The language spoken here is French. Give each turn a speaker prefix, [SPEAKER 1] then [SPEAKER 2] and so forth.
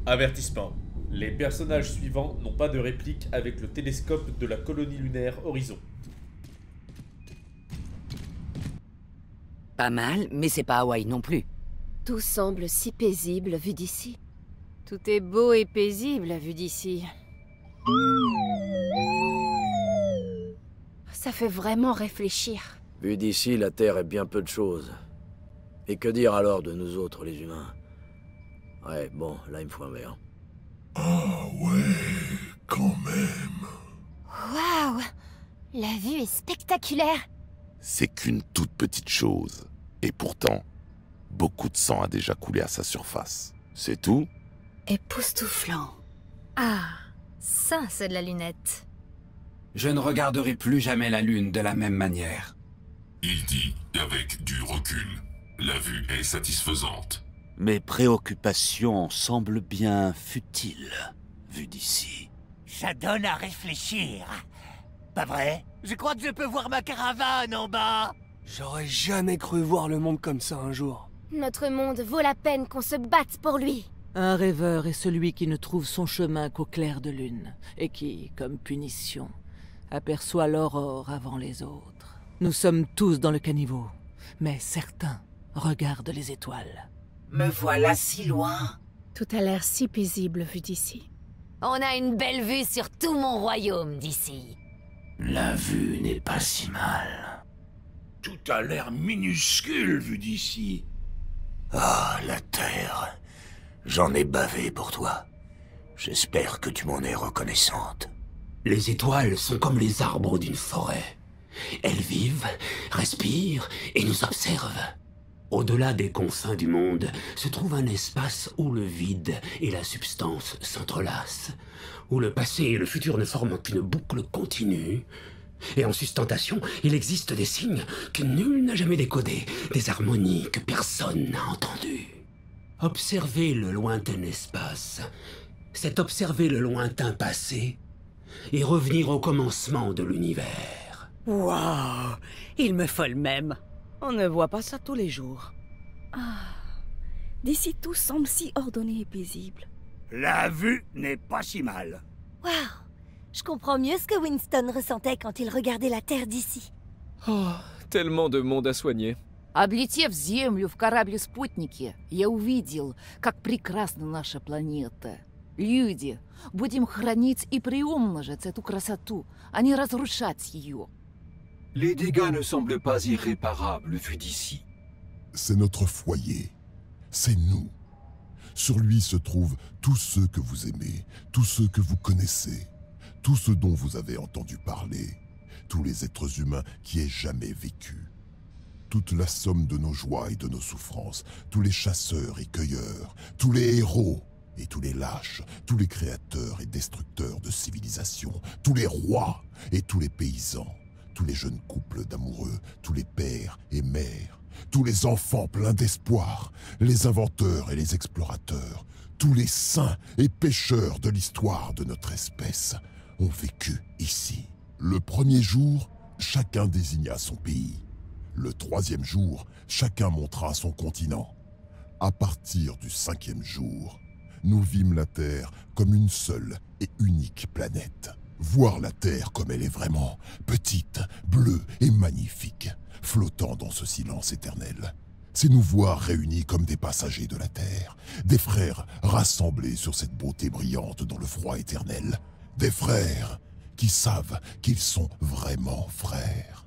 [SPEAKER 1] Avertissement. Les personnages suivants n'ont pas de réplique avec le télescope de la colonie lunaire Horizon.
[SPEAKER 2] Pas mal, mais c'est pas Hawaï non plus.
[SPEAKER 3] Tout semble si paisible vu d'ici.
[SPEAKER 4] Tout est beau et paisible vu d'ici.
[SPEAKER 3] Ça fait vraiment réfléchir.
[SPEAKER 5] Vu d'ici, la Terre est bien peu de choses. Et que dire alors de nous autres, les humains? Ouais, bon, là il me faut un verre.
[SPEAKER 6] Ah ouais, quand même.
[SPEAKER 3] Waouh! La vue est spectaculaire.
[SPEAKER 7] C'est qu'une toute petite chose. Et pourtant, beaucoup de sang a déjà coulé à sa surface. C'est tout?
[SPEAKER 3] Époustouflant.
[SPEAKER 4] Ah, ça c'est de la lunette.
[SPEAKER 8] Je ne regarderai plus jamais la Lune de la même manière.
[SPEAKER 6] Il dit avec du recul. La vue est satisfaisante.
[SPEAKER 9] Mes préoccupations semblent bien futiles, vu d'ici.
[SPEAKER 10] Ça donne à réfléchir. Pas vrai? Je crois que je peux voir ma caravane en bas.
[SPEAKER 11] J'aurais jamais cru voir le monde comme ça un jour.
[SPEAKER 3] Notre monde vaut la peine qu'on se batte pour lui.
[SPEAKER 12] Un rêveur est celui qui ne trouve son chemin qu'au clair de lune, et qui, comme punition, aperçoit l'aurore avant les autres. Nous sommes tous dans le caniveau, mais certains regardent les étoiles.
[SPEAKER 2] Me voilà si loin.
[SPEAKER 3] Tout a l'air si paisible vu d'ici.
[SPEAKER 2] On a une belle vue sur tout mon royaume d'ici.
[SPEAKER 9] La vue n'est pas si mal.
[SPEAKER 6] Tout a l'air minuscule vu d'ici.
[SPEAKER 10] Ah, la Terre. J'en ai bavé pour toi. J'espère que tu m'en es reconnaissante.
[SPEAKER 13] Les étoiles sont comme les arbres d'une forêt. Elles vivent, respirent et nous observent. Au-delà des confins du monde se trouve un espace où le vide et la substance s'entrelacent, où le passé et le futur ne forment qu'une boucle continue. Et en sustentation, il existe des signes que nul n'a jamais décodés, des harmonies que personne n'a entendues. Observer le lointain espace, c'est observer le lointain passé et revenir au commencement de l'univers.
[SPEAKER 2] Waouh, il me faut le même. On ne voit pas ça tous les jours.
[SPEAKER 14] Ah, d'ici tout semble si ordonné et paisible.
[SPEAKER 10] La vue n'est pas si mal.
[SPEAKER 3] Waouh! Je comprends mieux ce que Winston ressentait quand il regardait la Terre d'ici.
[SPEAKER 15] Oh, tellement de monde à soigner.
[SPEAKER 12] Облетев Землю в корабле-спутнике, я увидел, как прекрасна наша планета. Люди, будем хранить и приумножить эту красоту, а не разрушать ее.
[SPEAKER 8] Les dégâts ne semblent pas irréparables vu d'ici.
[SPEAKER 6] C'est notre foyer. C'est nous. Sur lui se trouvent tous ceux que vous aimez, tous ceux que vous connaissez, tous ceux dont vous avez entendu parler, tous les êtres humains qui aient jamais vécu. Toute la somme de nos joies et de nos souffrances, tous les chasseurs et cueilleurs, tous les héros et tous les lâches, tous les créateurs et destructeurs de civilisations, tous les rois et tous les paysans, tous les jeunes couples d'amoureux, tous les pères et mères, tous les enfants pleins d'espoir, les inventeurs et les explorateurs, tous les saints et pécheurs de l'histoire de notre espèce ont vécu ici. Le premier jour, chacun désigna son pays. Le troisième jour, chacun montra son continent. À partir du cinquième jour, nous vîmes la Terre comme une seule et unique planète. Voir la Terre comme elle est vraiment, petite, bleue et magnifique, flottant dans ce silence éternel. C'est nous voir réunis comme des passagers de la Terre, des frères rassemblés sur cette beauté brillante dans le froid éternel, des frères qui savent qu'ils sont vraiment frères.